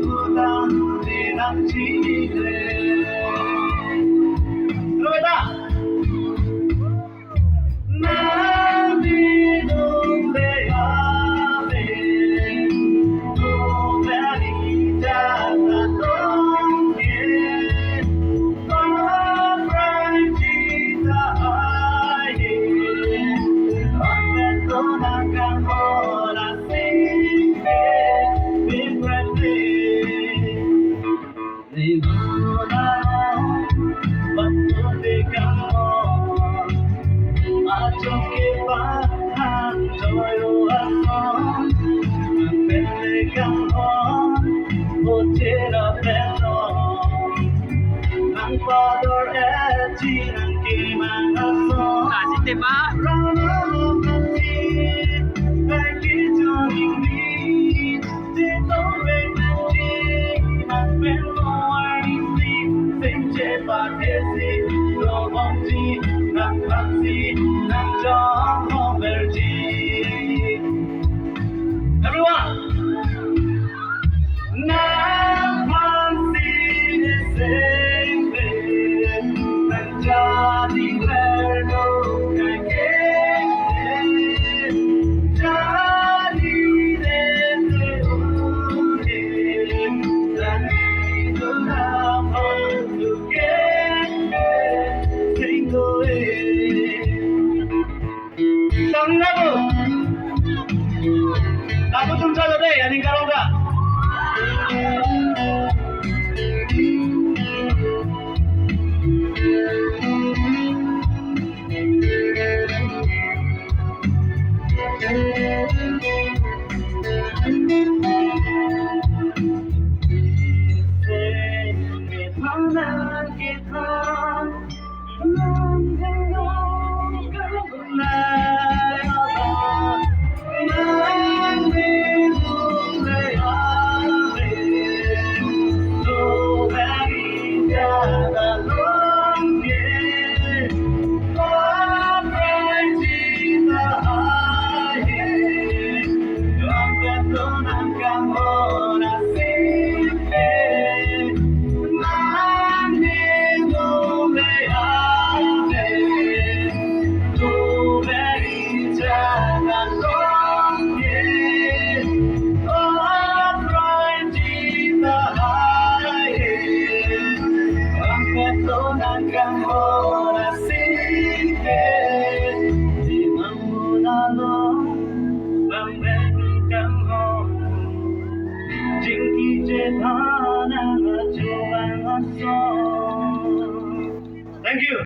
부담이 남지네 들어가자 난 이동대 앞에 도배리 작았던 길 Así te va. Everyone! Now I'm seeing the same thing. Jadi perlu kaget, jadi deseun, dan itu nama suket, singgoe. Sang lagu 좀 찾아도 돼? 아닌 가로가? 인생에 편하게 넌 행복한 나여봐 난 믿음의 안에 도배리 작아놓은 길 어플지다 하에 언제도 난 까먹어라 싶게 난 믿음의 안에 도배리 작아놓은 길 어플지다 하에 언제도 난 까먹어라 싶게 네 맘보다도 Thank you.